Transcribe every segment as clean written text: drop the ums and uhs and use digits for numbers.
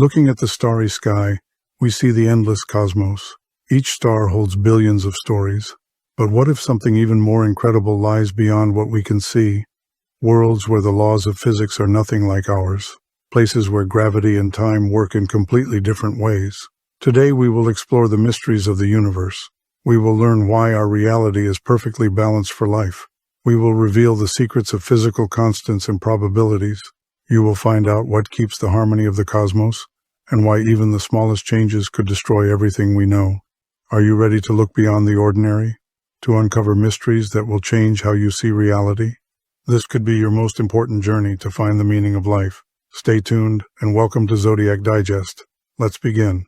Looking at the starry sky, we see the endless cosmos. Each star holds billions of stories. But what if something even more incredible lies beyond what we can see? Worlds where the laws of physics are nothing like ours. Places where gravity and time work in completely different ways. Today we will explore the mysteries of the universe. We will learn why our reality is perfectly balanced for life. We will reveal the secrets of physical constants and probabilities. You will find out what keeps the harmony of the cosmos, and why even the smallest changes could destroy everything we know. Are you ready to look beyond the ordinary? To uncover mysteries that will change how you see reality? This could be your most important journey to find the meaning of life. Stay tuned, and welcome to Zodiac Digest. Let's begin.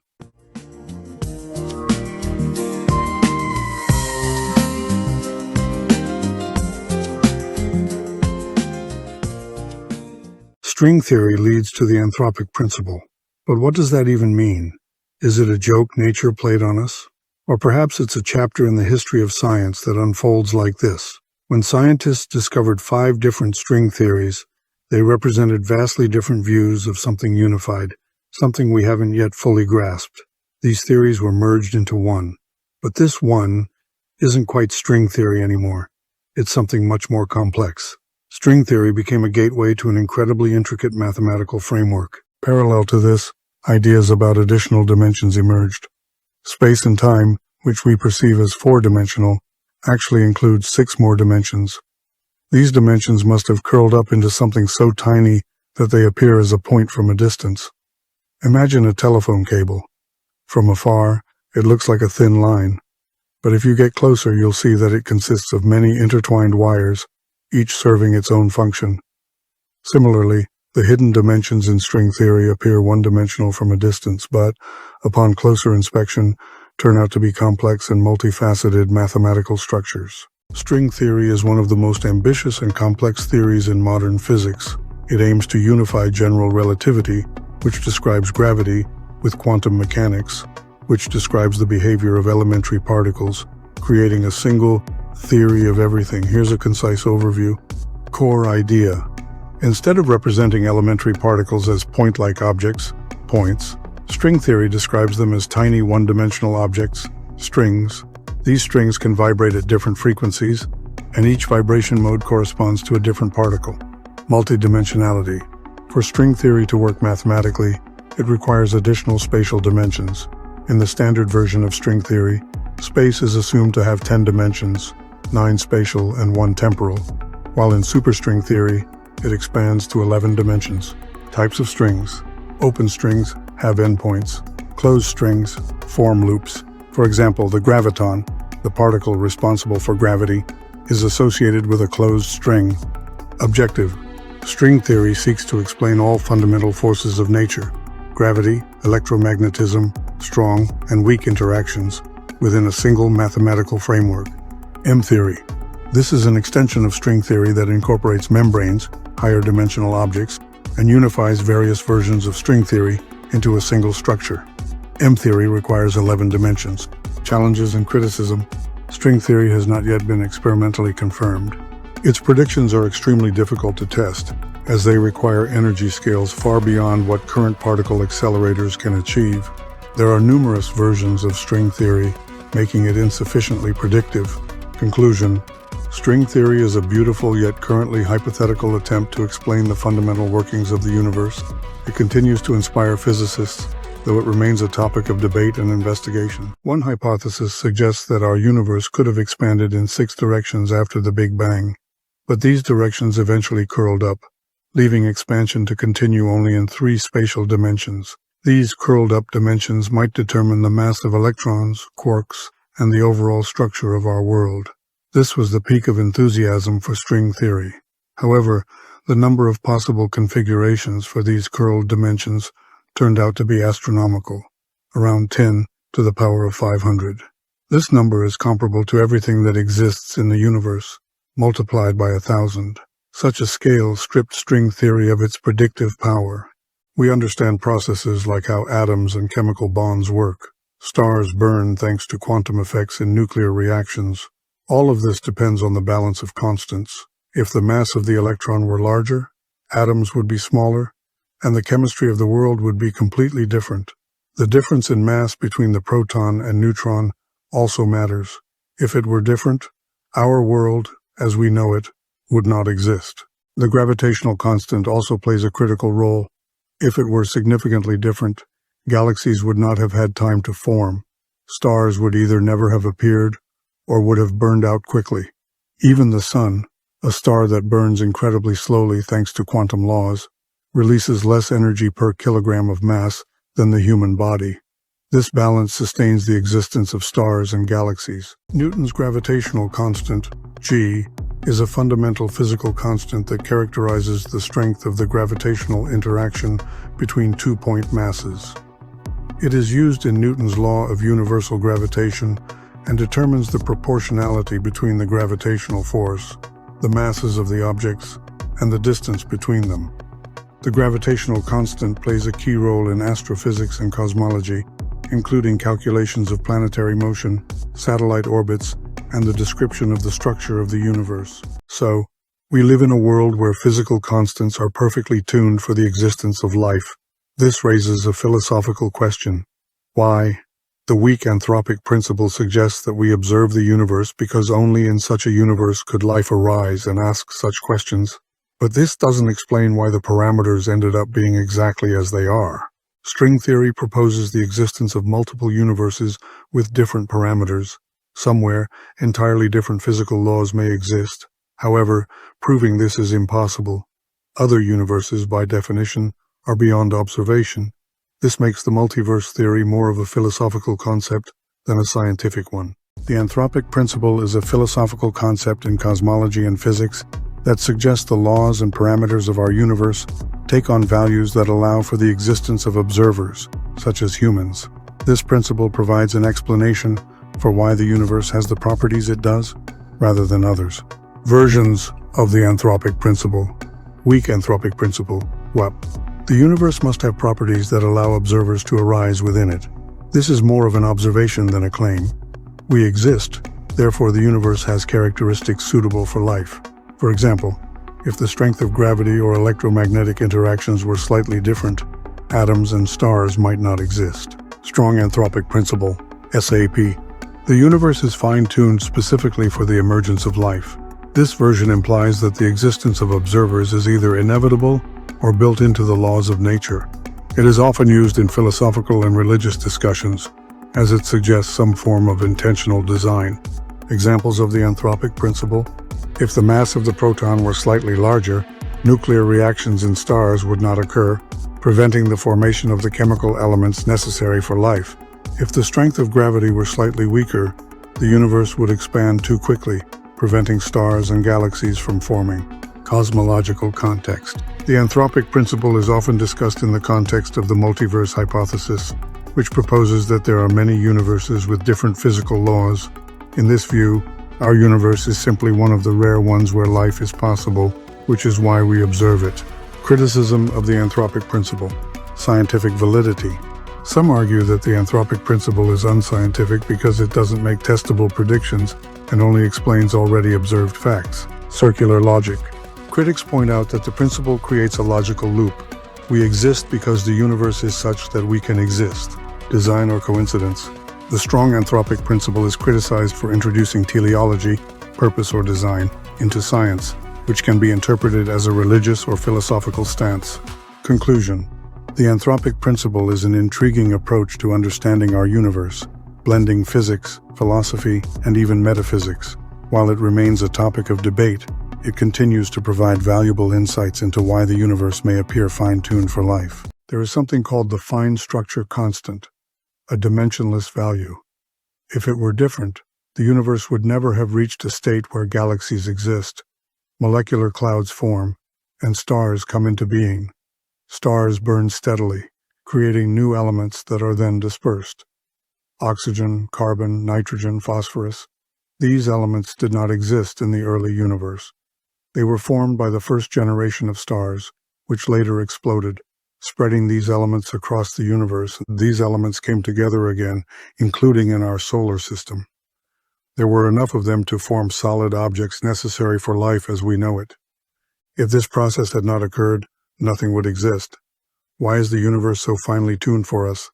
String theory leads to the Anthropic principle. But what does that even mean? Is it a joke nature played on us? Or perhaps it's a chapter in the history of science that unfolds like this. When scientists discovered 5 different string theories, they represented vastly different views of something unified, something we haven't yet fully grasped. These theories were merged into one. But this one isn't quite string theory anymore. It's something much more complex. String theory became a gateway to an incredibly intricate mathematical framework. Parallel to this, ideas about additional dimensions emerged. Space and time, which we perceive as 4-dimensional, actually includes 6 more dimensions. These dimensions must have curled up into something so tiny that they appear as a point from a distance. Imagine a telephone cable. From afar, it looks like a thin line. But if you get closer, you'll see that it consists of many intertwined wires, each serving its own function. Similarly, the hidden dimensions in string theory appear one-dimensional from a distance, but, upon closer inspection, turn out to be complex and multifaceted mathematical structures. String theory is one of the most ambitious and complex theories in modern physics. It aims to unify general relativity, which describes gravity, with quantum mechanics, which describes the behavior of elementary particles, creating a single theory of everything. Here's a concise overview. Core idea. Instead of representing elementary particles as point-like objects, points, string theory describes them as tiny one-dimensional objects, strings. These strings can vibrate at different frequencies, and each vibration mode corresponds to a different particle. Multidimensionality. For string theory to work mathematically, it requires additional spatial dimensions. In the standard version of string theory, space is assumed to have 10 dimensions, 9 spatial and 1 temporal, while in superstring theory, it expands to 11 dimensions. Types of strings. Open strings have endpoints. Closed strings form loops. For example, the graviton, the particle responsible for gravity, is associated with a closed string. Objective. String theory seeks to explain all fundamental forces of nature: gravity, electromagnetism, strong and weak interactions, within a single mathematical framework. M-theory. This is an extension of string theory that incorporates membranes, higher dimensional objects, and unifies various versions of string theory into a single structure. M-theory requires 11 dimensions. Challenges and criticism. String theory has not yet been experimentally confirmed. Its predictions are extremely difficult to test, as they require energy scales far beyond what current particle accelerators can achieve. There are numerous versions of string theory, making it insufficiently predictive. Conclusion. String theory is a beautiful yet currently hypothetical attempt to explain the fundamental workings of the universe. It continues to inspire physicists, though it remains a topic of debate and investigation. One hypothesis suggests that our universe could have expanded in 6 directions after the Big Bang, but these directions eventually curled up, leaving expansion to continue only in 3 spatial dimensions. These curled-up dimensions might determine the mass of electrons, quarks, and the overall structure of our world. This was the peak of enthusiasm for string theory. However, the number of possible configurations for these curled dimensions turned out to be astronomical, around 10 to the power of 500. This number is comparable to everything that exists in the universe, multiplied by 1,000. Such a scale stripped string theory of its predictive power. We understand processes like how atoms and chemical bonds work. Stars burn thanks to quantum effects in nuclear reactions. All of this depends on the balance of constants. If the mass of the electron were larger, atoms would be smaller, and the chemistry of the world would be completely different. The difference in mass between the proton and neutron also matters. If it were different, our world, as we know it, would not exist. The gravitational constant also plays a critical role. If it were significantly different, galaxies would not have had time to form. Stars would either never have appeared or would have burned out quickly. Even the Sun, a star that burns incredibly slowly thanks to quantum laws, releases less energy per kilogram of mass than the human body. This balance sustains the existence of stars and galaxies. Newton's gravitational constant, G, is a fundamental physical constant that characterizes the strength of the gravitational interaction between two-point masses. It is used in Newton's law of universal gravitation and determines the proportionality between the gravitational force, the masses of the objects, and the distance between them. The gravitational constant plays a key role in astrophysics and cosmology, including calculations of planetary motion, satellite orbits, and the description of the structure of the universe. So, we live in a world where physical constants are perfectly tuned for the existence of life. This raises a philosophical question. Why? The weak anthropic principle suggests that we observe the universe because only in such a universe could life arise and ask such questions. But this doesn't explain why the parameters ended up being exactly as they are. String theory proposes the existence of multiple universes with different parameters. Somewhere, entirely different physical laws may exist. However, proving this is impossible. Other universes, by definition, are beyond observation. This makes the multiverse theory more of a philosophical concept than a scientific one. The anthropic principle is a philosophical concept in cosmology and physics that suggests the laws and parameters of our universe take on values that allow for the existence of observers, such as humans. This principle provides an explanation for why the universe has the properties it does, rather than others. Versions of the anthropic principle. Weak anthropic principle, WAP. The universe must have properties that allow observers to arise within it. This is more of an observation than a claim. We exist, therefore the universe has characteristics suitable for life. For example, if the strength of gravity or electromagnetic interactions were slightly different, atoms and stars might not exist. Strong anthropic principle, SAP. The universe is fine-tuned specifically for the emergence of life. This version implies that the existence of observers is either inevitable or built into the laws of nature. It is often used in philosophical and religious discussions, as it suggests some form of intentional design. Examples of the anthropic principle: if the mass of the proton were slightly larger, nuclear reactions in stars would not occur, preventing the formation of the chemical elements necessary for life. If the strength of gravity were slightly weaker, the universe would expand too quickly, preventing stars and galaxies from forming. Cosmological context. The anthropic principle is often discussed in the context of the multiverse hypothesis, which proposes that there are many universes with different physical laws. In this view, our universe is simply one of the rare ones where life is possible, which is why we observe it. Criticism of the anthropic principle. Scientific validity. Some argue that the anthropic principle is unscientific because it doesn't make testable predictions and only explains already observed facts. Circular logic. Critics point out that the principle creates a logical loop. We exist because the universe is such that we can exist. Design or coincidence. The strong anthropic principle is criticized for introducing teleology, purpose or design, into science, which can be interpreted as a religious or philosophical stance. Conclusion. The anthropic principle is an intriguing approach to understanding our universe, blending physics, philosophy, and even metaphysics. While it remains a topic of debate, it continues to provide valuable insights into why the universe may appear fine-tuned for life. There is something called the fine structure constant, a dimensionless value. If it were different, the universe would never have reached a state where galaxies exist, molecular clouds form, and stars come into being. Stars burn steadily, creating new elements that are then dispersed. Oxygen, carbon, nitrogen, phosphorus. These elements did not exist in the early universe. They were formed by the first generation of stars, which later exploded, spreading these elements across the universe. These elements came together again, including in our solar system. There were enough of them to form solid objects necessary for life as we know it. If this process had not occurred, nothing would exist. Why is the universe so finely tuned for us?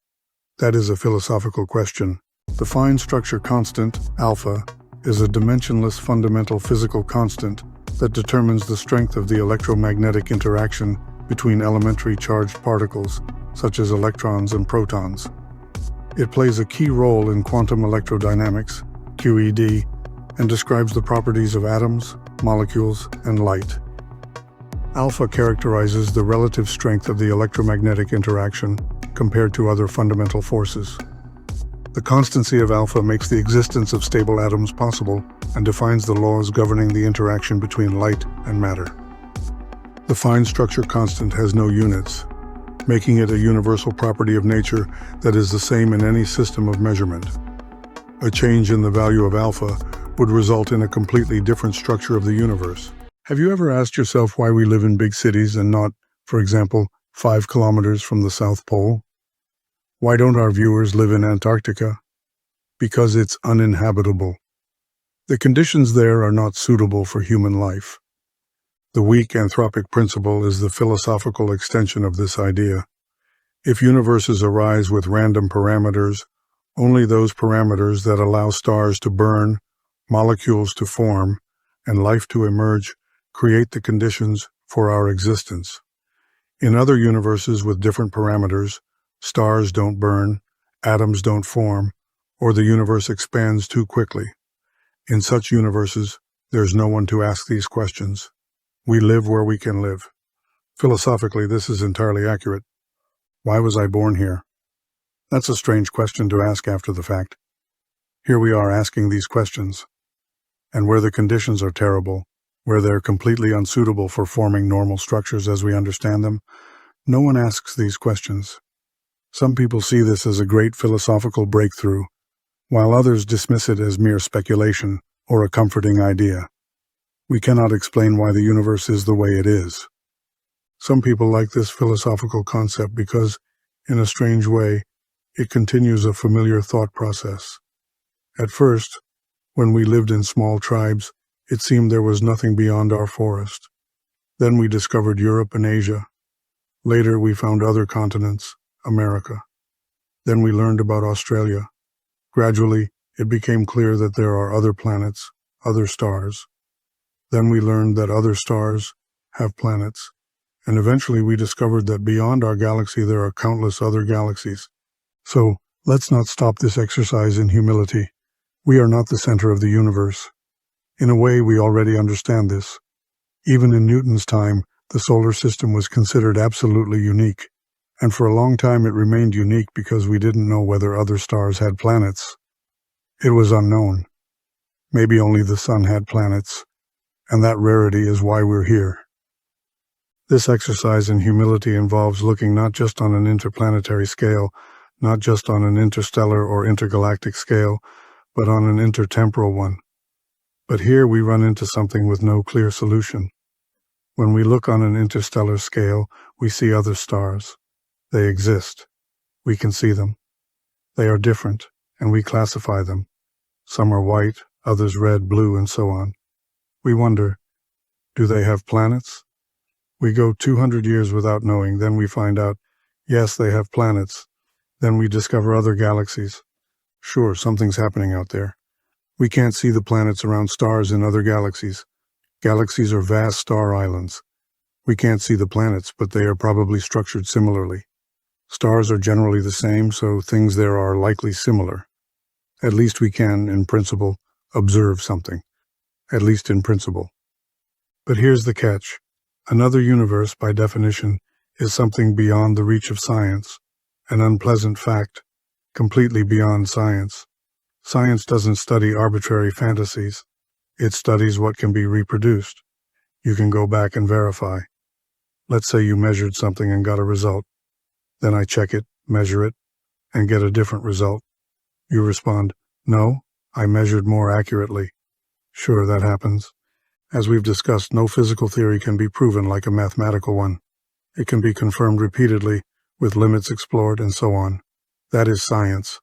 That is a philosophical question. The fine structure constant, alpha, is a dimensionless fundamental physical constant that determines the strength of the electromagnetic interaction between elementary charged particles, such as electrons and protons. It plays a key role in quantum electrodynamics, QED, and describes the properties of atoms, molecules, and light. Alpha characterizes the relative strength of the electromagnetic interaction compared to other fundamental forces. The constancy of alpha makes the existence of stable atoms possible and defines the laws governing the interaction between light and matter. The fine structure constant has no units, making it a universal property of nature that is the same in any system of measurement. A change in the value of alpha would result in a completely different structure of the universe. Have you ever asked yourself why we live in big cities and not, for example, 5 kilometers from the South Pole? Why don't our viewers live in Antarctica? Because it's uninhabitable. The conditions there are not suitable for human life. The weak anthropic principle is the philosophical extension of this idea. If universes arise with random parameters, only those parameters that allow stars to burn, molecules to form, and life to emerge create the conditions for our existence. In other universes with different parameters, stars don't burn, atoms don't form, or the universe expands too quickly. In such universes, there's no one to ask these questions. We live where we can live. Philosophically, this is entirely accurate. Why was I born here? That's a strange question to ask after the fact. Here we are asking these questions. And where the conditions are terrible, where they're completely unsuitable for forming normal structures as we understand them, no one asks these questions. Some people see this as a great philosophical breakthrough, while others dismiss it as mere speculation or a comforting idea. We cannot explain why the universe is the way it is. Some people like this philosophical concept because, in a strange way, it continues a familiar thought process. At first, when we lived in small tribes, it seemed there was nothing beyond our forest. Then we discovered Europe and Asia. Later, we found other continents, America. Then we learned about Australia. Gradually, it became clear that there are other planets, other stars. Then we learned that other stars have planets. And eventually we discovered that beyond our galaxy there are countless other galaxies. So, let's not stop this exercise in humility. We are not the center of the universe. In a way, we already understand this. Even in Newton's time, the solar system was considered absolutely unique. And for a long time it remained unique because we didn't know whether other stars had planets. It was unknown. Maybe only the sun had planets, and that rarity is why we're here. This exercise in humility involves looking not just on an interplanetary scale, not just on an interstellar or intergalactic scale, but on an intertemporal one. But here we run into something with no clear solution. When we look on an interstellar scale, we see other stars. They exist. We can see them. They are different, and we classify them. Some are white, others red, blue, and so on. We wonder, do they have planets? We go 200 years without knowing, then we find out, yes, they have planets. Then we discover other galaxies. Sure, something's happening out there. We can't see the planets around stars in other galaxies. Galaxies are vast star islands. We can't see the planets, but they are probably structured similarly. Stars are generally the same, so things there are likely similar. At least we can, in principle, observe something. At least in principle. But here's the catch. Another universe, by definition, is something beyond the reach of science, an unpleasant fact, completely beyond science. Science doesn't study arbitrary fantasies. It studies what can be reproduced. You can go back and verify. Let's say you measured something and got a result. Then I check it, measure it, and get a different result. You respond, no, I measured more accurately. Sure, that happens. As we've discussed, no physical theory can be proven like a mathematical one. It can be confirmed repeatedly, with limits explored, and so on. That is science.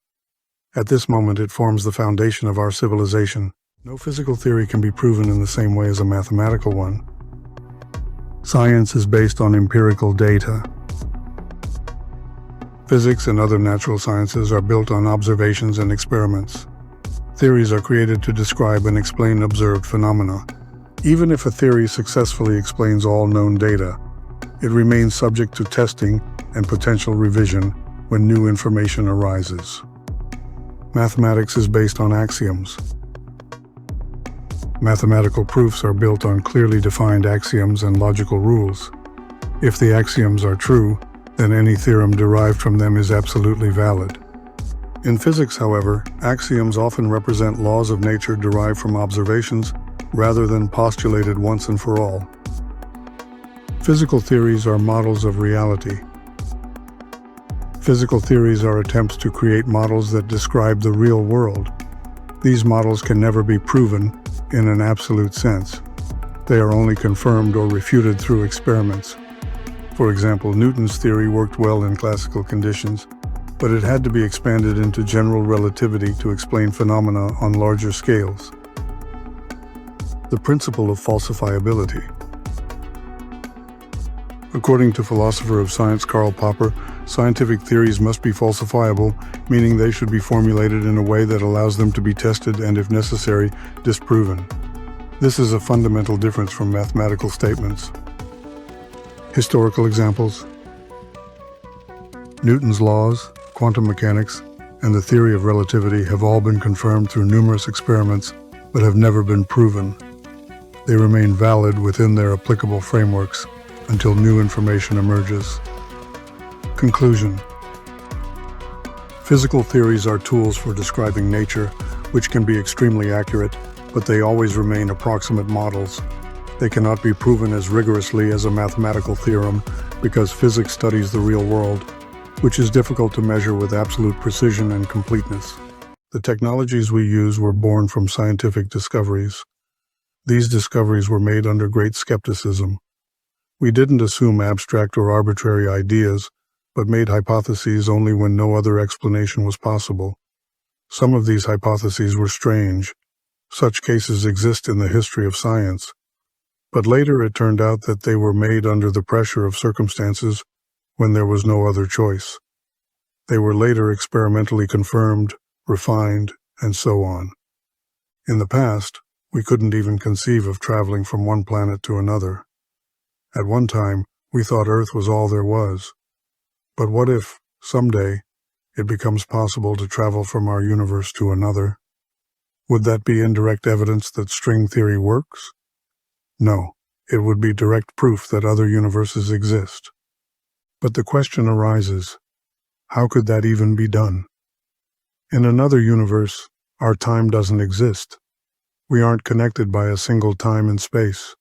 At this moment, it forms the foundation of our civilization. No physical theory can be proven in the same way as a mathematical one. Science is based on empirical data. Physics and other natural sciences are built on observations and experiments. Theories are created to describe and explain observed phenomena. Even if a theory successfully explains all known data, it remains subject to testing and potential revision when new information arises. Mathematics is based on axioms. Mathematical proofs are built on clearly defined axioms and logical rules. If the axioms are true, then any theorem derived from them is absolutely valid. In physics, however, axioms often represent laws of nature derived from observations rather than postulated once and for all. Physical theories are models of reality. Physical theories are attempts to create models that describe the real world. These models can never be proven in an absolute sense. They are only confirmed or refuted through experiments. For example, Newton's theory worked well in classical conditions, but it had to be expanded into general relativity to explain phenomena on larger scales. The principle of falsifiability. According to philosopher of science Karl Popper, scientific theories must be falsifiable, meaning they should be formulated in a way that allows them to be tested and, if necessary, disproven. This is a fundamental difference from mathematical statements. Historical examples: Newton's laws, quantum mechanics, and the theory of relativity have all been confirmed through numerous experiments, but have never been proven. They remain valid within their applicable frameworks until new information emerges. Conclusion: physical theories are tools for describing nature, which can be extremely accurate, but they always remain approximate models. They cannot be proven as rigorously as a mathematical theorem because physics studies the real world, which is difficult to measure with absolute precision and completeness. The technologies we use were born from scientific discoveries. These discoveries were made under great skepticism. We didn't assume abstract or arbitrary ideas, but made hypotheses only when no other explanation was possible. Some of these hypotheses were strange. Such cases exist in the history of science. But later it turned out that they were made under the pressure of circumstances when there was no other choice. They were later experimentally confirmed, refined, and so on. In the past, we couldn't even conceive of traveling from one planet to another. At one time, we thought Earth was all there was. But what if, someday, it becomes possible to travel from our universe to another? Would that be indirect evidence that string theory works? No, it would be direct proof that other universes exist. But the question arises, how could that even be done? In another universe, our time doesn't exist. We aren't connected by a single time and space.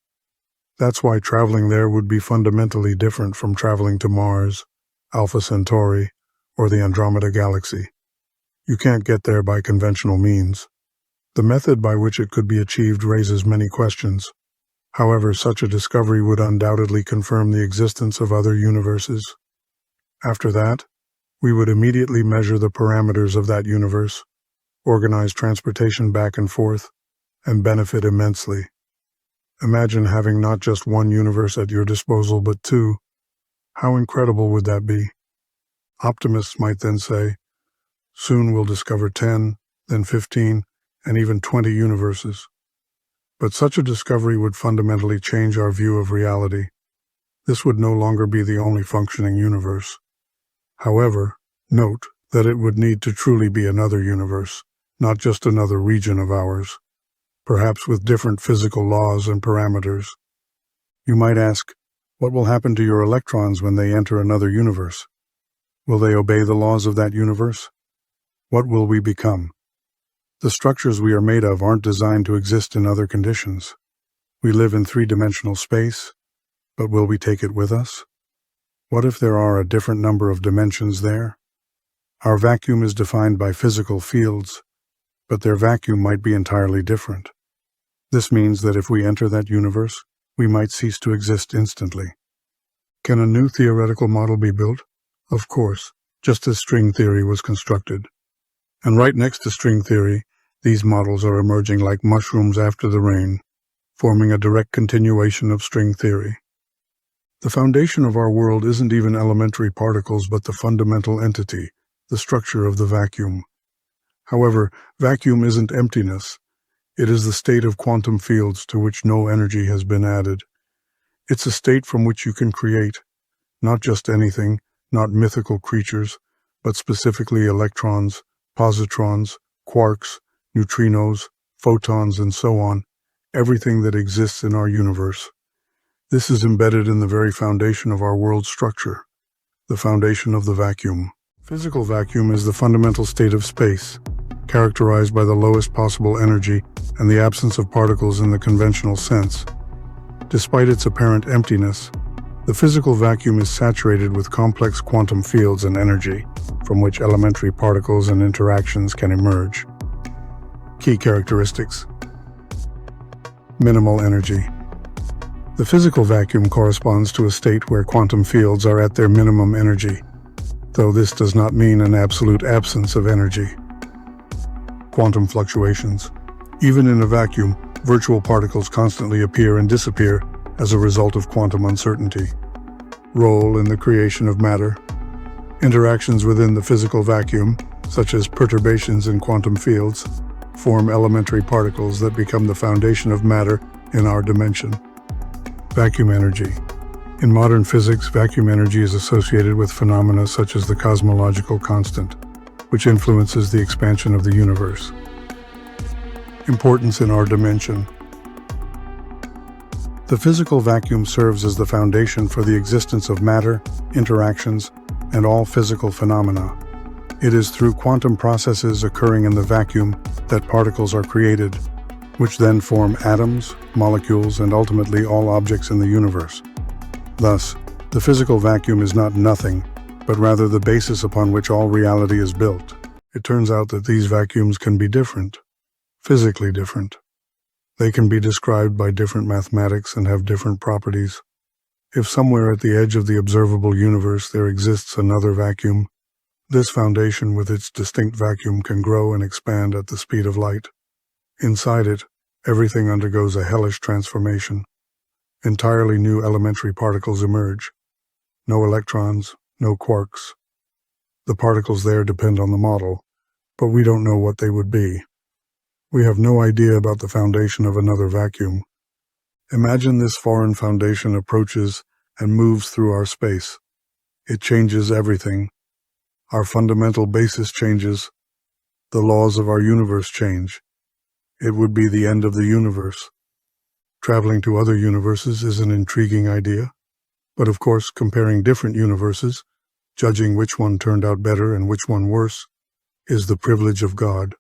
That's why traveling there would be fundamentally different from traveling to Mars, Alpha Centauri, or the Andromeda Galaxy. You can't get there by conventional means. The method by which it could be achieved raises many questions. However, such a discovery would undoubtedly confirm the existence of other universes. After that, we would immediately measure the parameters of that universe, organize transportation back and forth, and benefit immensely. Imagine having not just one universe at your disposal, but two. How incredible would that be? Optimists might then say, soon we'll discover 10, then 15, and even 20 universes. But such a discovery would fundamentally change our view of reality. This would no longer be the only functioning universe. However, note that it would need to truly be another universe, not just another region of ours, perhaps with different physical laws and parameters. You might ask, what will happen to your electrons when they enter another universe? Will they obey the laws of that universe? What will we become? The structures we are made of aren't designed to exist in other conditions. We live in three-dimensional space, but will we take it with us? What if there are a different number of dimensions there? Our vacuum is defined by physical fields, but their vacuum might be entirely different. This means that if we enter that universe, we might cease to exist instantly. Can a new theoretical model be built? Of course, just as string theory was constructed. And right next to string theory, these models are emerging like mushrooms after the rain, forming a direct continuation of string theory. The foundation of our world isn't even elementary particles, but the fundamental entity, the structure of the vacuum. However, vacuum isn't emptiness. It is the state of quantum fields to which no energy has been added. It's a state from which you can create, not just anything, not mythical creatures, but specifically electrons, positrons, quarks, neutrinos, photons, and so on, everything that exists in our universe. This is embedded in the very foundation of our world structure, the foundation of the vacuum. Physical vacuum is the fundamental state of space, characterized by the lowest possible energy and the absence of particles in the conventional sense. Despite its apparent emptiness, the physical vacuum is saturated with complex quantum fields and energy, from which elementary particles and interactions can emerge. Key characteristics: minimal energy. The physical vacuum corresponds to a state where quantum fields are at their minimum energy, though this does not mean an absolute absence of energy. Quantum fluctuations. Even in a vacuum, virtual particles constantly appear and disappear as a result of quantum uncertainty. Role in the creation of matter. Interactions within the physical vacuum, such as perturbations in quantum fields, form elementary particles that become the foundation of matter in our dimension. Vacuum energy. In modern physics, vacuum energy is associated with phenomena such as the cosmological constant, which influences the expansion of the universe. Importance in our dimension. The physical vacuum serves as the foundation for the existence of matter, interactions, and all physical phenomena. It is through quantum processes occurring in the vacuum that particles are created, which then form atoms, molecules, and ultimately all objects in the universe. Thus, the physical vacuum is not nothing, but rather the basis upon which all reality is built. It turns out that these vacuums can be different, physically different. They can be described by different mathematics and have different properties. If somewhere at the edge of the observable universe there exists another vacuum, this foundation with its distinct vacuum can grow and expand at the speed of light. Inside it, everything undergoes a hellish transformation. Entirely new elementary particles emerge. No electrons, no quarks. The particles there depend on the model, but we don't know what they would be. We have no idea about the foundation of another vacuum. Imagine this foreign foundation approaches and moves through our space. It changes everything. Our fundamental basis changes. The laws of our universe change. It would be the end of the universe. Traveling to other universes is an intriguing idea, but of course, comparing different universes, judging which one turned out better and which one worse, is the privilege of God.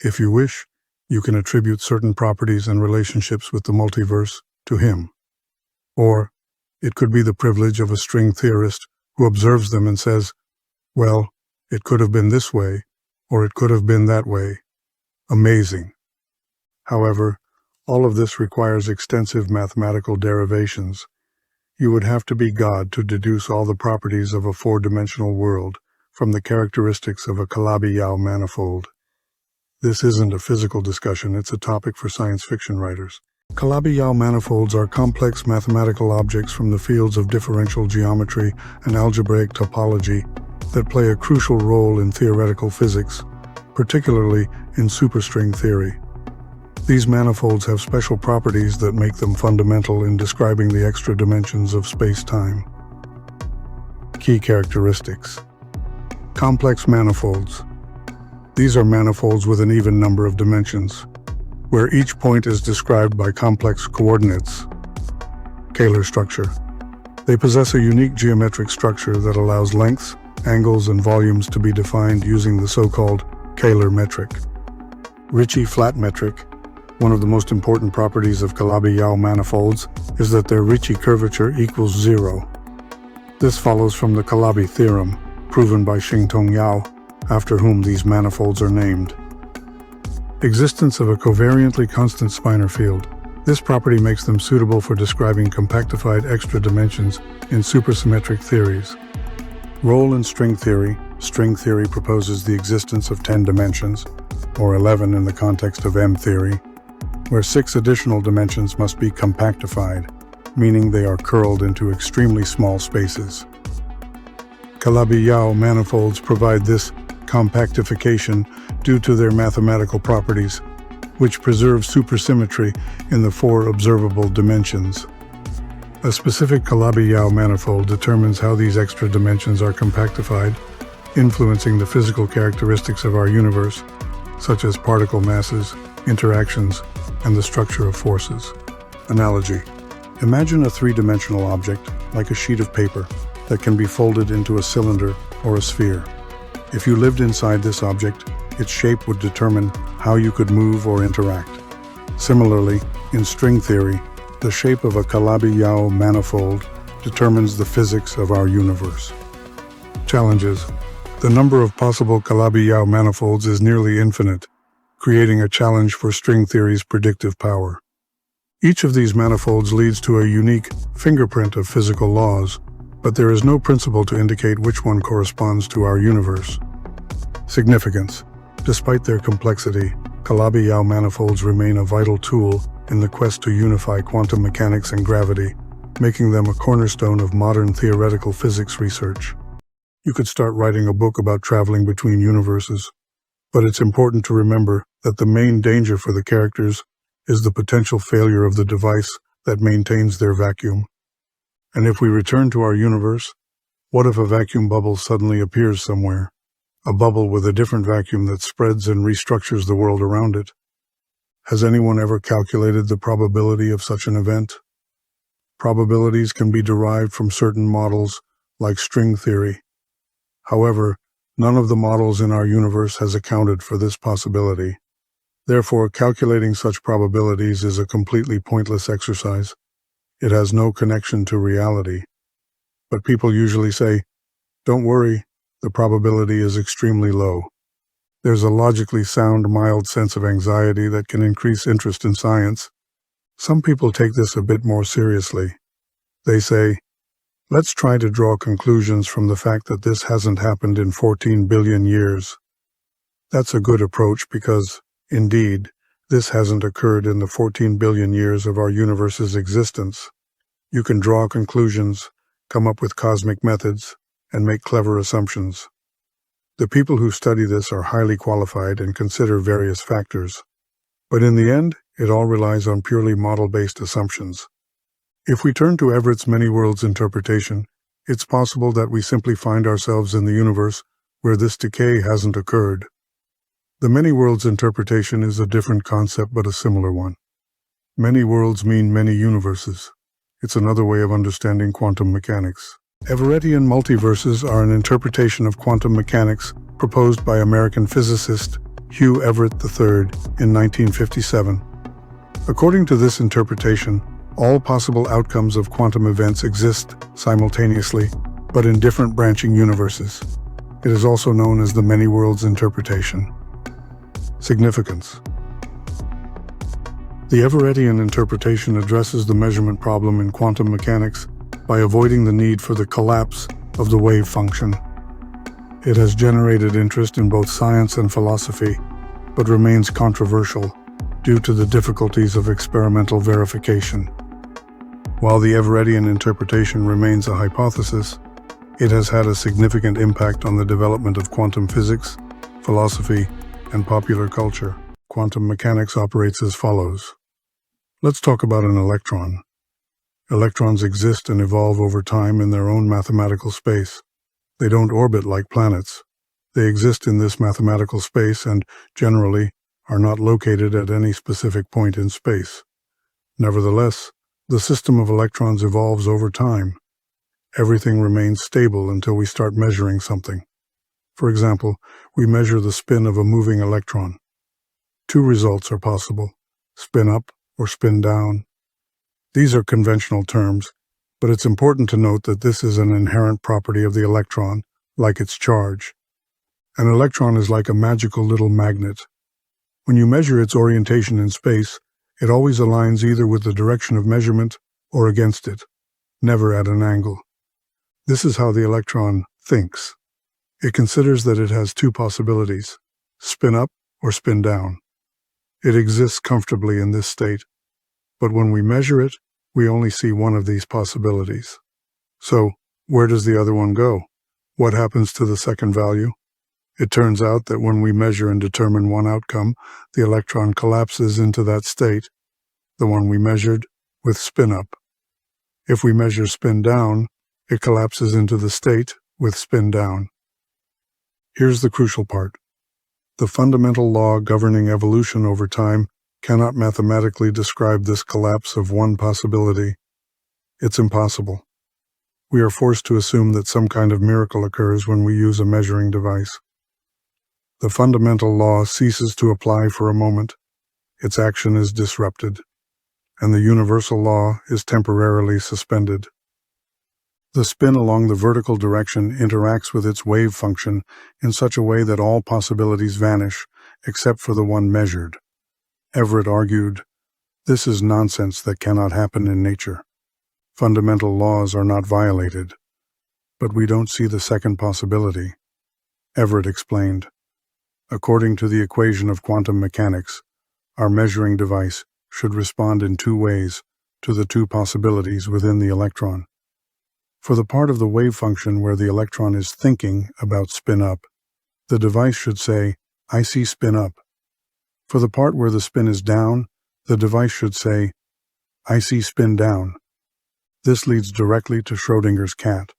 If you wish, you can attribute certain properties and relationships with the multiverse to him. Or it could be the privilege of a string theorist who observes them and says, well, it could have been this way, or it could have been that way. Amazing. However, all of this requires extensive mathematical derivations. You would have to be God to deduce all the properties of a four-dimensional world from the characteristics of a Calabi-Yau manifold. This isn't a physical discussion, it's a topic for science fiction writers. Calabi-Yau manifolds are complex mathematical objects from the fields of differential geometry and algebraic topology that play a crucial role in theoretical physics, particularly in superstring theory. These manifolds have special properties that make them fundamental in describing the extra dimensions of space-time. Key characteristics. Complex manifolds. These are manifolds with an even number of dimensions, where each point is described by complex coordinates. Kähler structure. They possess a unique geometric structure that allows lengths, angles, and volumes to be defined using the so-called Kähler metric. Ricci flat metric. One of the most important properties of Calabi-Yau manifolds is that their Ricci curvature equals 0. This follows from the Calabi theorem, proven by Xingtong Yau, after whom these manifolds are named. Existence of a covariantly constant spinor field. This property makes them suitable for describing compactified extra dimensions in supersymmetric theories. Role in string theory. String theory proposes the existence of 10 dimensions, or 11 in the context of M theory, where 6 additional dimensions must be compactified. meaning they are curled into extremely small spaces. Calabi-Yau manifolds provide this compactification due to their mathematical properties, which preserve supersymmetry in the 4 observable dimensions. A specific Calabi-Yau manifold determines how these extra dimensions are compactified, influencing the physical characteristics of our universe, such as particle masses, interactions, and the structure of forces. Analogy. Imagine a 3-dimensional object, like a sheet of paper, that can be folded into a cylinder or a sphere. If you lived inside this object, its shape would determine how you could move or interact. Similarly, in string theory, the shape of a Calabi-Yau manifold determines the physics of our universe. Challenges. The number of possible Calabi-Yau manifolds is nearly infinite, creating a challenge for string theory's predictive power. Each of these manifolds leads to a unique fingerprint of physical laws, but there is no principle to indicate which one corresponds to our universe. Significance. Despite their complexity, Calabi-Yau manifolds remain a vital tool in the quest to unify quantum mechanics and gravity, making them a cornerstone of modern theoretical physics research. You could start writing a book about traveling between universes, but it's important to remember that the main danger for the characters is the potential failure of the device that maintains their vacuum. And if we return to our universe, what if a vacuum bubble suddenly appears somewhere? A bubble with a different vacuum that spreads and restructures the world around it. Has anyone ever calculated the probability of such an event? Probabilities can be derived from certain models, like string theory. However, none of the models in our universe has accounted for this possibility. Therefore, calculating such probabilities is a completely pointless exercise. It has no connection to reality. But people usually say, "Don't worry, the probability is extremely low." There's a logically sound, mild sense of anxiety that can increase interest in science. Some people take this a bit more seriously. They say, "Let's try to draw conclusions from the fact that this hasn't happened in 14 billion years." That's a good approach because, indeed, this hasn't occurred in the 14 billion years of our universe's existence. You can draw conclusions, come up with cosmic methods, and make clever assumptions. The people who study this are highly qualified and consider various factors. But in the end, it all relies on purely model-based assumptions. If we turn to Everett's many worlds interpretation, it's possible that we simply find ourselves in the universe where this decay hasn't occurred. The many worlds interpretation is a different concept but a similar one. Many worlds mean many universes. It's another way of understanding quantum mechanics. Everettian multiverses are an interpretation of quantum mechanics proposed by American physicist Hugh Everett III in 1957. According to this interpretation, all possible outcomes of quantum events exist simultaneously, but in different branching universes. It is also known as the many worlds interpretation. Significance. The Everettian interpretation addresses the measurement problem in quantum mechanics by avoiding the need for the collapse of the wave function. It has generated interest in both science and philosophy, but remains controversial due to the difficulties of experimental verification. While the Everettian interpretation remains a hypothesis, it has had a significant impact on the development of quantum physics, philosophy, and popular culture. Quantum mechanics operates as follows. Let's talk about an electron. Electrons exist and evolve over time in their own mathematical space. They don't orbit like planets. They exist in this mathematical space and, generally, are not located at any specific point in space. Nevertheless, the system of electrons evolves over time. Everything remains stable until we start measuring something. For example, we measure the spin of a moving electron. Two results are possible: spin up or spin down. These are conventional terms, but it's important to note that this is an inherent property of the electron, like its charge. An electron is like a magical little magnet. When you measure its orientation in space, it always aligns either with the direction of measurement or against it, never at an angle. This is how the electron thinks. It considers that it has two possibilities: spin up or spin down. It exists comfortably in this state, but when we measure it, we only see one of these possibilities. So, where does the other one go? What happens to the second value? It turns out that when we measure and determine one outcome, the electron collapses into that state, the one we measured, with spin up. If we measure spin down, it collapses into the state with spin down. Here's the crucial part. The fundamental law governing evolution over time cannot mathematically describe this collapse of one possibility. It's impossible. We are forced to assume that some kind of miracle occurs when we use a measuring device. The fundamental law ceases to apply for a moment, its action is disrupted, and the universal law is temporarily suspended. The spin along the vertical direction interacts with its wave function in such a way that all possibilities vanish, except for the one measured. Everett argued, "This is nonsense that cannot happen in nature. Fundamental laws are not violated." But we don't see the second possibility. Everett explained, "According to the equation of quantum mechanics, our measuring device should respond in two ways to the two possibilities within the electron. For the part of the wave function where the electron is thinking about spin up, the device should say, 'I see spin up.' For the part where the spin is down, the device should say, 'I see spin down.' This leads directly to Schrödinger's cat.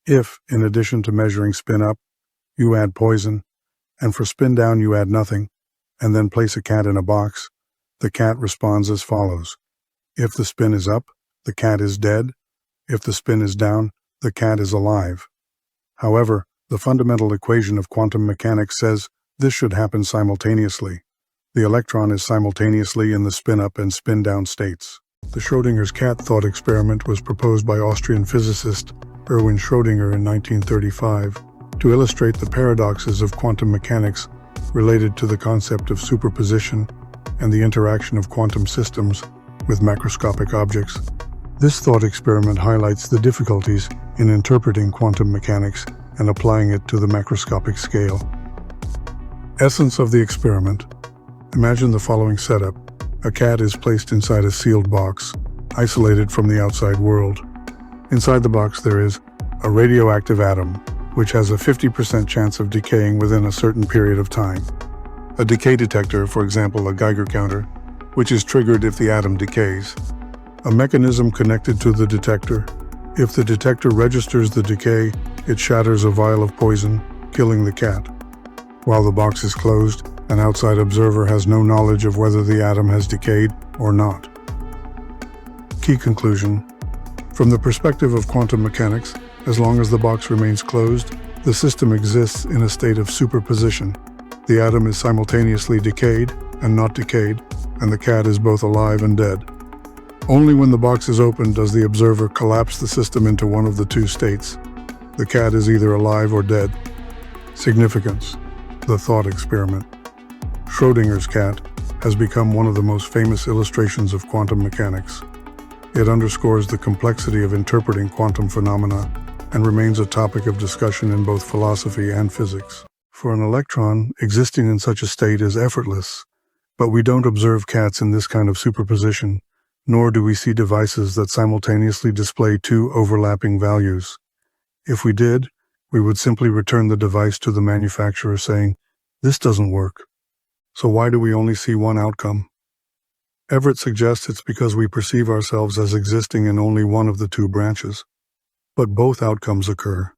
If, in addition to measuring spin up, you add poison, and for spin down you add nothing, and then place a cat in a box, the cat responds as follows. If the spin is up, the cat is dead. If the spin is down, the cat is alive. However, the fundamental equation of quantum mechanics says this should happen simultaneously. The electron is simultaneously in the spin-up and spin-down states. The Schrödinger's cat thought experiment was proposed by Austrian physicist Erwin Schrödinger in 1935 to illustrate the paradoxes of quantum mechanics related to the concept of superposition and the interaction of quantum systems with macroscopic objects. This thought experiment highlights the difficulties in interpreting quantum mechanics and applying it to the macroscopic scale. Essence of the experiment. Imagine the following setup. A cat is placed inside a sealed box, isolated from the outside world. Inside the box there is a radioactive atom, which has a 50% chance of decaying within a certain period of time. A decay detector, for example a Geiger counter, which is triggered if the atom decays. A mechanism connected to the detector. If the detector registers the decay, it shatters a vial of poison, killing the cat. While the box is closed, an outside observer has no knowledge of whether the atom has decayed or not. Key conclusion. From the perspective of quantum mechanics, as long as the box remains closed, the system exists in a state of superposition. The atom is simultaneously decayed and not decayed, and the cat is both alive and dead. Only when the box is opened does the observer collapse the system into one of the two states. The cat is either alive or dead. Significance. The thought experiment. Schrödinger's cat has become one of the most famous illustrations of quantum mechanics. It underscores the complexity of interpreting quantum phenomena and remains a topic of discussion in both philosophy and physics. For an electron, existing in such a state is effortless, but we don't observe cats in this kind of superposition, nor do we see devices that simultaneously display two overlapping values. If we did, we would simply return the device to the manufacturer saying, "This doesn't work." So why do we only see one outcome? Everett suggests it's because we perceive ourselves as existing in only one of the two branches. But both outcomes occur.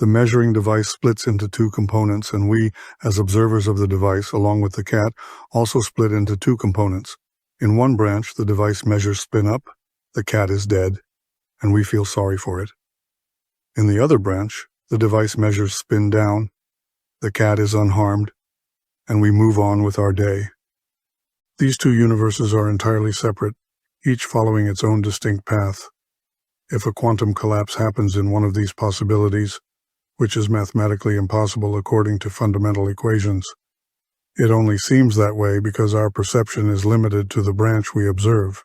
The measuring device splits into two components, and we, as observers of the device, along with the cat, also split into two components. In one branch, the device measures spin up, the cat is dead, and we feel sorry for it. In the other branch, the device measures spin down, the cat is unharmed, and we move on with our day. These two universes are entirely separate, each following its own distinct path. If a quantum collapse happens in one of these possibilities, which is mathematically impossible according to fundamental equations, it only seems that way because our perception is limited to the branch we observe.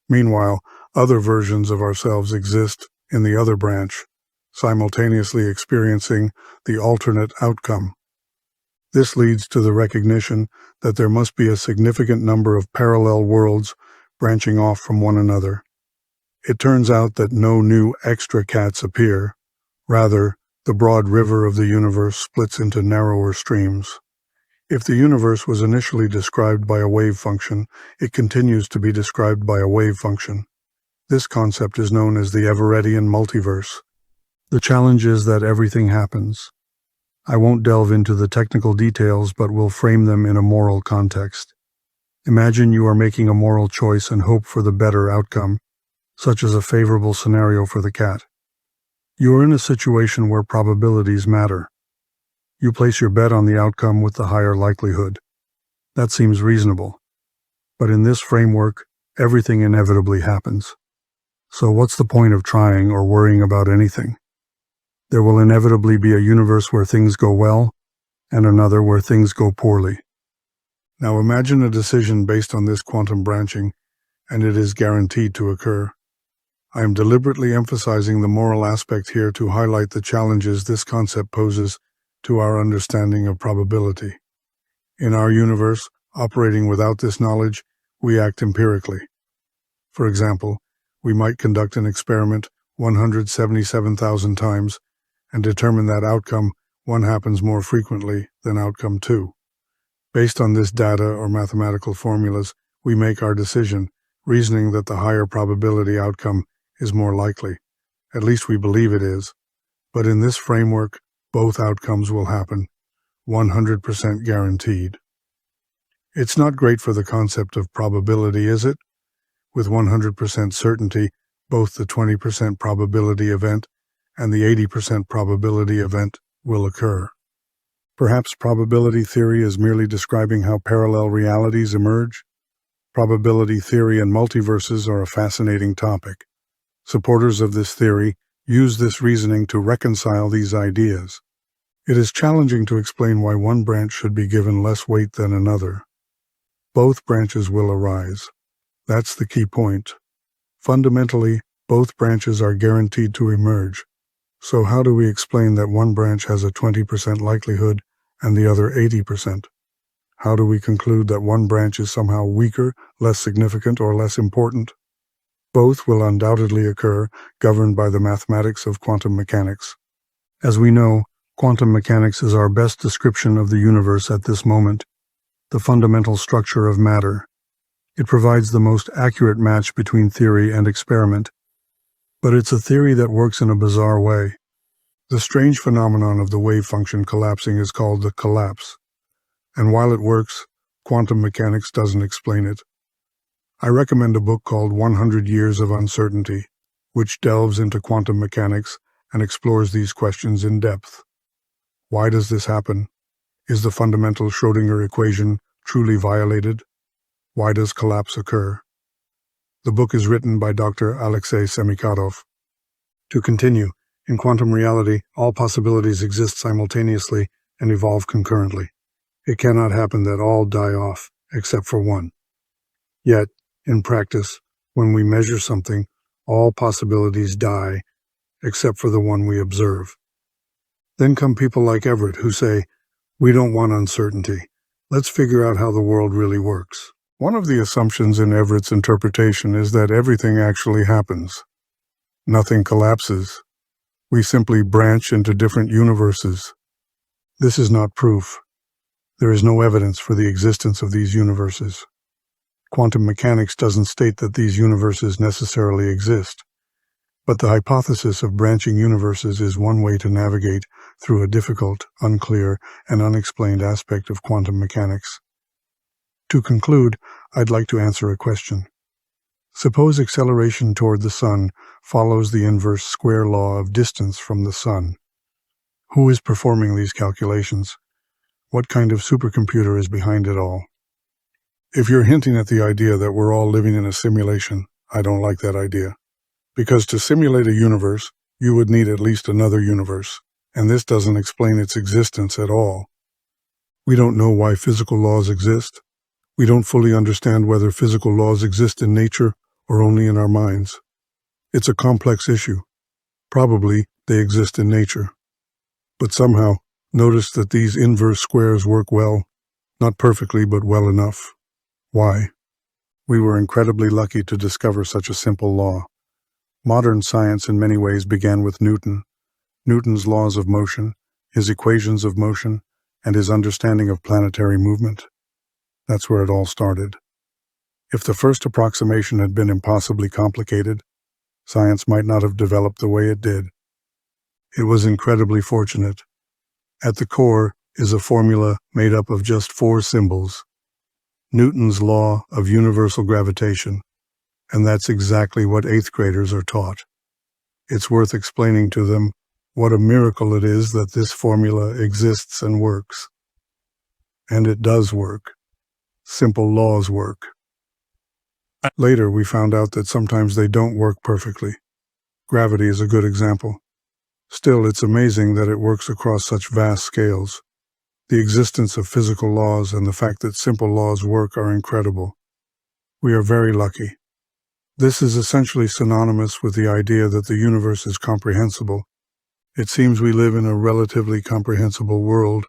Meanwhile, other versions of ourselves exist in the other branch, simultaneously experiencing the alternate outcome. This leads to the recognition that there must be a significant number of parallel worlds branching off from one another. It turns out that no new extra cats appear. Rather, the broad river of the universe splits into narrower streams. If the universe was initially described by a wave function, it continues to be described by a wave function. This concept is known as the Everettian multiverse. The challenge is that everything happens. I won't delve into the technical details, but will frame them in a moral context. Imagine you are making a moral choice and hope for the better outcome, such as a favorable scenario for the cat. You are in a situation where probabilities matter. You place your bet on the outcome with the higher likelihood. That seems reasonable. But in this framework, everything inevitably happens. So what's the point of trying or worrying about anything? There will inevitably be a universe where things go well, and another where things go poorly. Now imagine a decision based on this quantum branching, and it is guaranteed to occur. I am deliberately emphasizing the moral aspect here to highlight the challenges this concept poses to our understanding of probability. In our universe, operating without this knowledge, we act empirically. For example, we might conduct an experiment 177,000 times and determine that outcome 1 happens more frequently than outcome 2. Based on this data or mathematical formulas, we make our decision, reasoning that the higher probability outcome is more likely. At least we believe it is. But in this framework, both outcomes will happen, 100% guaranteed. It's not great for the concept of probability, is it? With 100% certainty, both the 20% probability event and the 80% probability event will occur. Perhaps probability theory is merely describing how parallel realities emerge? Probability theory and multiverses are a fascinating topic. Supporters of this theory use this reasoning to reconcile these ideas. It is challenging to explain why one branch should be given less weight than another. Both branches will arise. That's the key point. Fundamentally, both branches are guaranteed to emerge. So how do we explain that one branch has a 20% likelihood and the other 80%? How do we conclude that one branch is somehow weaker, less significant, or less important? Both will undoubtedly occur, governed by the mathematics of quantum mechanics. As we know, quantum mechanics is our best description of the universe at this moment, the fundamental structure of matter. It provides the most accurate match between theory and experiment. But it's a theory that works in a bizarre way. The strange phenomenon of the wave function collapsing is called the collapse. And while it works, quantum mechanics doesn't explain it. I recommend a book called 100 Years of Uncertainty, which delves into quantum mechanics and explores these questions in depth. Why does this happen? Is the fundamental Schrödinger equation truly violated? Why does collapse occur? The book is written by Dr. Alexei Semikhatov. To continue, in quantum reality, all possibilities exist simultaneously and evolve concurrently. It cannot happen that all die off, except for one. Yet, in practice, when we measure something, all possibilities die, except for the one we observe. Then come people like Everett who say, "We don't want uncertainty. Let's figure out how the world really works." One of the assumptions in Everett's interpretation is that everything actually happens. Nothing collapses. We simply branch into different universes. This is not proof. There is no evidence for the existence of these universes. Quantum mechanics doesn't state that these universes necessarily exist, but the hypothesis of branching universes is one way to navigate through a difficult, unclear, and unexplained aspect of quantum mechanics. To conclude, I'd like to answer a question. Suppose acceleration toward the sun follows the inverse square law of distance from the sun. Who is performing these calculations? What kind of supercomputer is behind it all? If you're hinting at the idea that we're all living in a simulation, I don't like that idea. Because to simulate a universe, you would need at least another universe, and this doesn't explain its existence at all. We don't know why physical laws exist. We don't fully understand whether physical laws exist in nature or only in our minds. It's a complex issue. Probably they exist in nature. But somehow, notice that these inverse squares work well, not perfectly, but well enough. Why? We were incredibly lucky to discover such a simple law. Modern science in many ways began with Newton's laws of motion, his equations of motion, and his understanding of planetary movement. That's where it all started. If the first approximation had been impossibly complicated, science might not have developed the way it did. It was incredibly fortunate. At the core is a formula made up of just 4 symbols. Newton's law of universal gravitation, and that's exactly what 8th graders are taught. It's worth explaining to them what a miracle it is that this formula exists and works. And it does work. Simple laws work. Later, we found out that sometimes they don't work perfectly. Gravity is a good example. Still, it's amazing that it works across such vast scales. The existence of physical laws and the fact that simple laws work are incredible. We are very lucky. This is essentially synonymous with the idea that the universe is comprehensible. It seems we live in a relatively comprehensible world,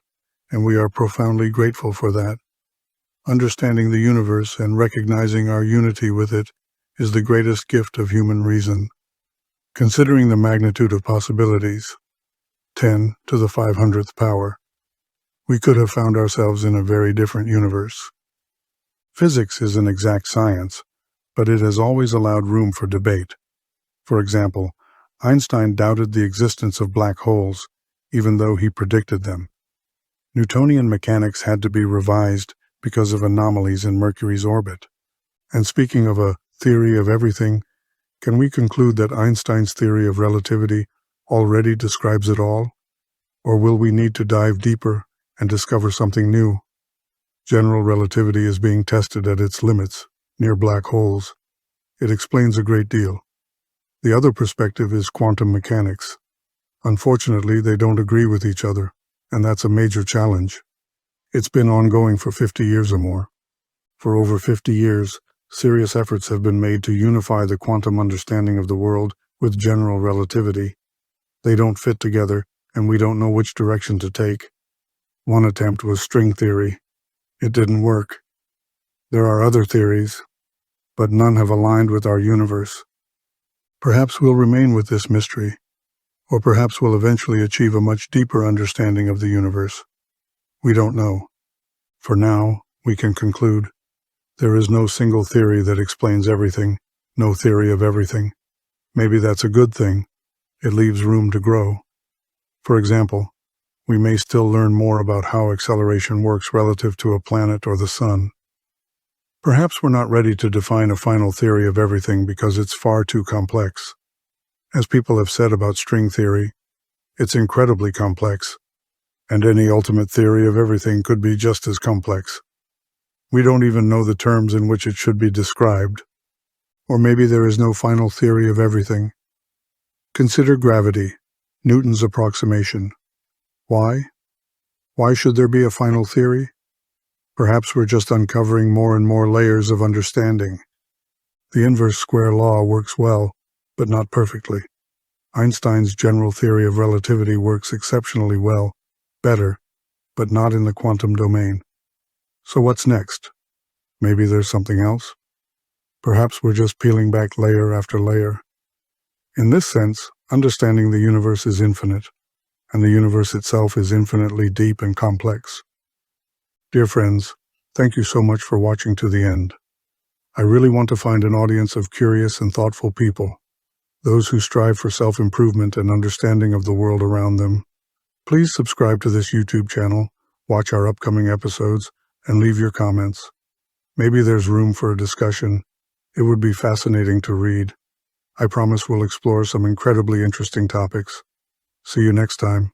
and we are profoundly grateful for that. Understanding the universe and recognizing our unity with it is the greatest gift of human reason. Considering the magnitude of possibilities, 10 to the 500th power, we could have found ourselves in a very different universe. Physics is an exact science, but it has always allowed room for debate. For example, Einstein doubted the existence of black holes, even though he predicted them. Newtonian mechanics had to be revised because of anomalies in Mercury's orbit. And speaking of a theory of everything, can we conclude that Einstein's theory of relativity already describes it all? Or will we need to dive deeper and discover something new? General relativity is being tested at its limits, near black holes. It explains a great deal. The other perspective is quantum mechanics. Unfortunately, they don't agree with each other, and that's a major challenge. It's been ongoing for 50 years or more. For over 50 years, serious efforts have been made to unify the quantum understanding of the world with general relativity. They don't fit together, and we don't know which direction to take. One attempt was string theory. It didn't work. There are other theories, but none have aligned with our universe. Perhaps we'll remain with this mystery, or perhaps we'll eventually achieve a much deeper understanding of the universe. We don't know. For now, we can conclude there is no single theory that explains everything, no theory of everything. Maybe that's a good thing. It leaves room to grow. For example, we may still learn more about how acceleration works relative to a planet or the sun. Perhaps we're not ready to define a final theory of everything because it's far too complex. As people have said about string theory, it's incredibly complex, and any ultimate theory of everything could be just as complex. We don't even know the terms in which it should be described. Or maybe there is no final theory of everything. Consider gravity, Newton's approximation. Why? Why should there be a final theory? Perhaps we're just uncovering more and more layers of understanding. The inverse square law works well, but not perfectly. Einstein's general theory of relativity works exceptionally well, better, but not in the quantum domain. So what's next? Maybe there's something else? Perhaps we're just peeling back layer after layer. In this sense, understanding the universe is infinite, and the universe itself is infinitely deep and complex. Dear friends, thank you so much for watching to the end. I really want to find an audience of curious and thoughtful people, those who strive for self-improvement and understanding of the world around them. Please subscribe to this YouTube channel, watch our upcoming episodes, and leave your comments. Maybe there's room for a discussion. It would be fascinating to read. I promise we'll explore some incredibly interesting topics. See you next time.